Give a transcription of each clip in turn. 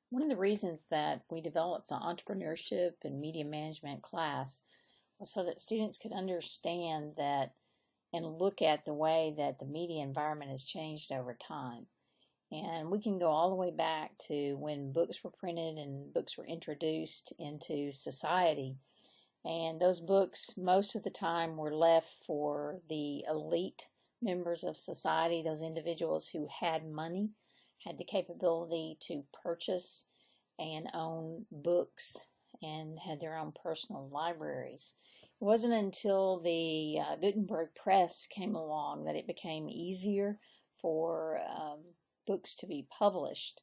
One of the reasons that we developed the entrepreneurship and media management class was so that students could understand that and look at the way that the media environment has changed over time. And we can go all the way back to when books were printed and books were introduced into society. And those books, most of the time, were left for the elite members of society, those individuals who had money, had the capability to purchase and own books and had their own personal libraries. It wasn't until the Gutenberg Press came along that it became easier for books to be published.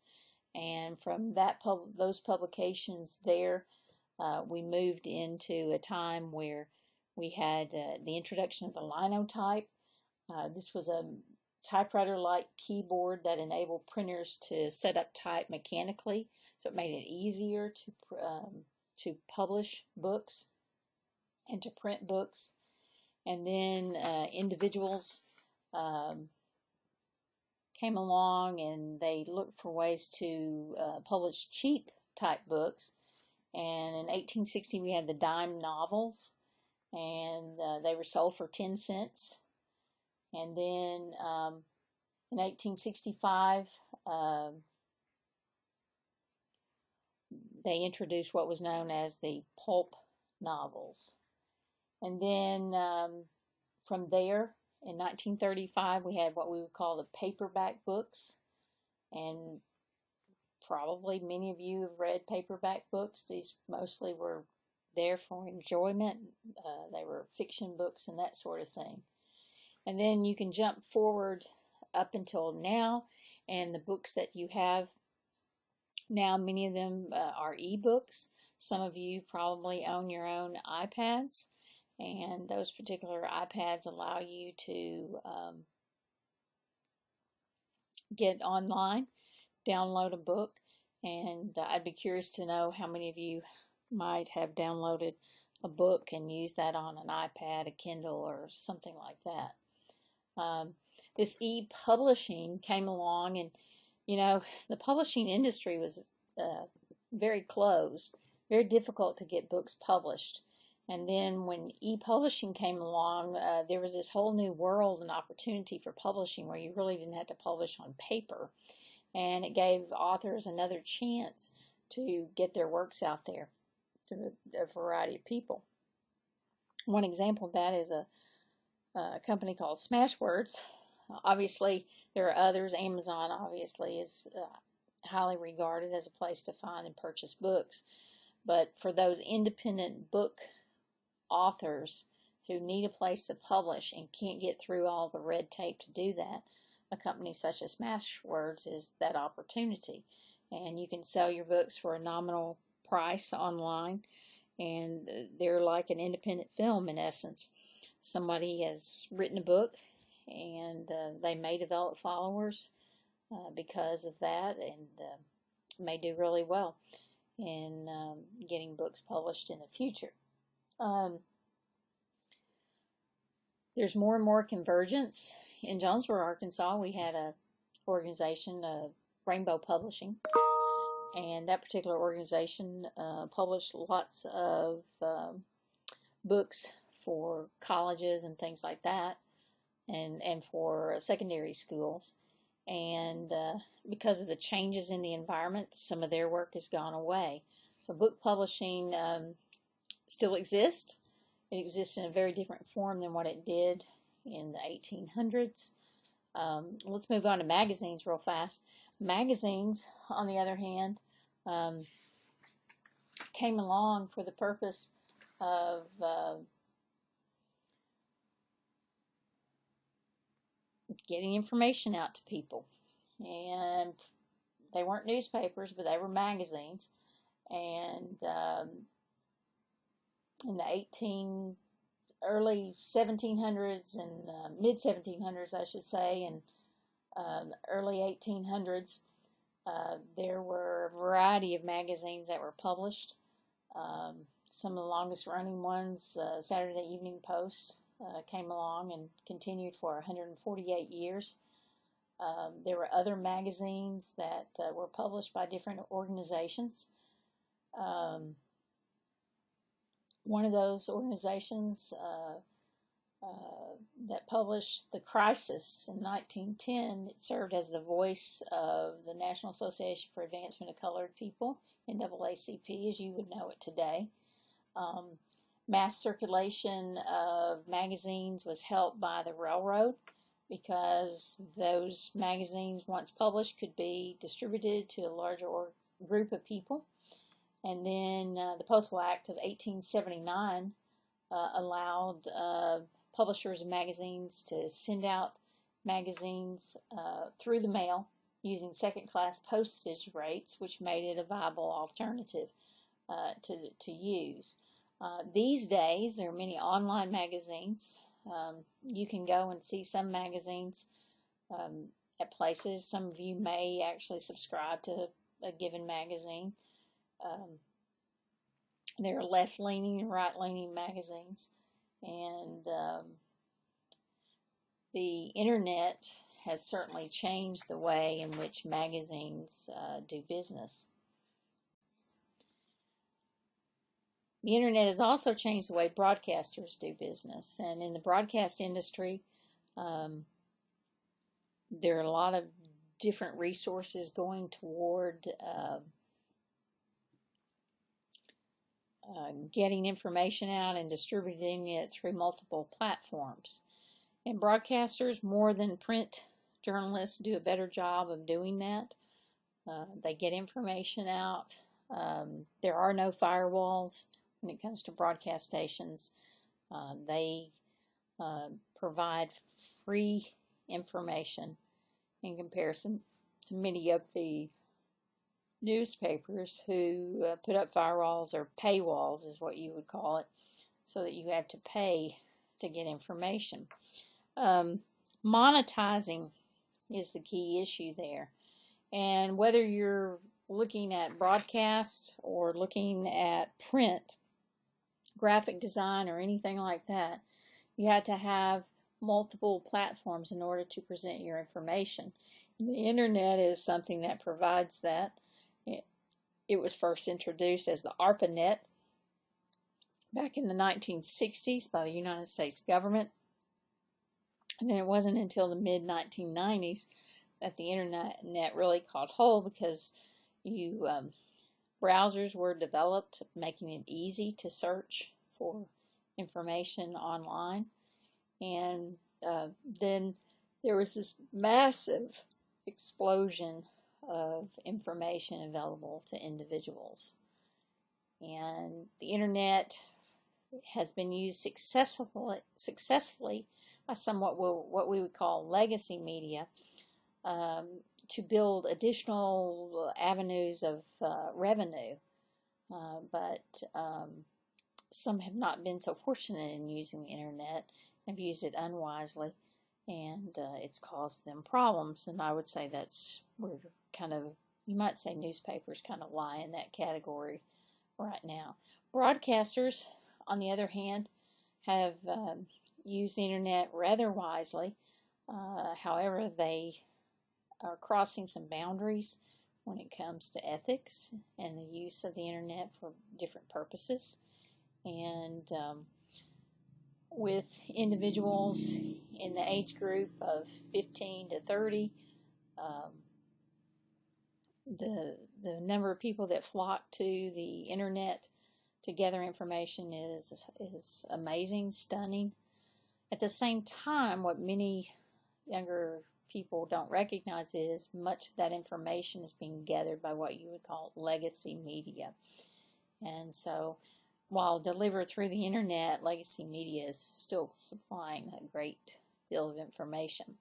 And from those publications there, we moved into a time where we had the introduction of the linotype. This was a typewriter-like keyboard that enabled printers to set up type mechanically, so it made it easier to publish books and to print books. And then individuals um, came along and they looked for ways to publish cheap type books. And in 1860 we had the dime novels, and they were sold for 10 cents. And then in 1865, they introduced what was known as the pulp novels. And then from there, in 1935, we had what we would call the paperback books. And probably many of you have read paperback books. These mostly were there for enjoyment. They were fiction books and that sort of thing. And then you can jump forward up until now, and the books that you have now, many of them are ebooks. Some of you probably own your own iPads, and those particular iPads allow you to get online, download a book, and I'd be curious to know how many of you might have downloaded a book and used that on an iPad, a Kindle, or something like that. This e-publishing came along, and the publishing industry was very closed, very difficult to get books published. And then when e-publishing came along, there was this whole new world and opportunity for publishing where you really didn't have to publish on paper. And it gave authors another chance to get their works out there to a variety of people. One example of that is a company called Smashwords. Obviously, there are others. Amazon, obviously, is highly regarded as a place to find and purchase books. But for those independent book authors who need a place to publish and can't get through all the red tape to do that, a company such as Smashwords is that opportunity. And you can sell your books for a nominal price online, and they're like an independent film in essence. Somebody has written a book, and they may develop followers because of that, and may do really well in getting books published in the future. There's more and more convergence. In Jonesboro, Arkansas, we had an organization, Rainbow Publishing, and that particular organization published lots of books for colleges and things like that, and for secondary schools. And because of the changes in the environment, some of their work has gone away. So book publishing still exists. It exists in a very different form than what it did in the 1800s. Let's move on to magazines real fast. Magazines, on the other hand, came along for the purpose of getting information out to people. And they weren't newspapers, but they were magazines. And in the early 1700s and mid 1700s, I should say, and early 1800s, there were a variety of magazines that were published. Some of the longest running ones, Saturday Evening Post, came along and continued for 148 years. There were other magazines that were published by different organizations. One of those organizations that published The Crisis in 1910, it served as the voice of the National Association for Advancement of Colored People, NAACP, as you would know it today. Mass circulation of magazines was helped by the railroad, because those magazines, once published, could be distributed to a larger group of people. And then the Postal Act of 1879 allowed publishers of magazines to send out magazines through the mail using second-class postage rates, which made it a viable alternative to use. These days, there are many online magazines. You can go and see some magazines at places. Some of you may actually subscribe to a given magazine. There are left-leaning and right-leaning magazines. And the internet has certainly changed the way in which magazines do business. The internet has also changed the way broadcasters do business. And in the broadcast industry, there are a lot of different resources going toward getting information out and distributing it through multiple platforms. And broadcasters, more than print journalists, do a better job of doing that. They get information out. There are no firewalls when it comes to broadcast stations. They provide free information in comparison to many of the newspapers who put up firewalls, or paywalls is what you would call it, so that you have to pay to get information. Monetizing is the key issue there. And whether you're looking at broadcast or looking at print, graphic design, or anything like that, you have to have multiple platforms in order to present your information. And the internet is something that provides that. It was first introduced as the ARPANET back in the 1960s by the United States government. And then it wasn't until the mid-1990s that the internet really caught hold, because browsers were developed, making it easy to search for information online. And then there was this massive explosion of information available to individuals. And the internet has been used successfully by what we would call legacy media to build additional avenues of revenue. But some have not been so fortunate in using the internet, have used it unwisely, and it's caused them problems. And I would say you might say newspapers kind of lie in that category right now. Broadcasters, on the other hand, have used the internet rather wisely. However, they are crossing some boundaries when it comes to ethics and the use of the internet for different purposes. And with individuals in the age group of 15 to 30, the number of people that flock to the internet to gather information is amazing, stunning. At the same time, what many younger people don't recognize is much of that information is being gathered by what you would call legacy media. And so, while delivered through the internet, legacy media is still supplying a great deal of information.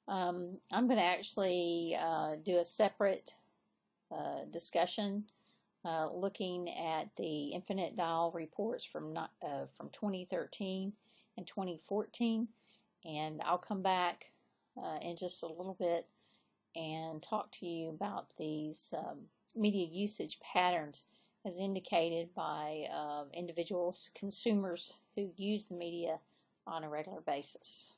I'm going to actually do a separate discussion looking at the Infinite Dial reports from 2013 and 2014, and I'll come back in just a little bit and talk to you about these media usage patterns as indicated by individuals, consumers who use the media on a regular basis.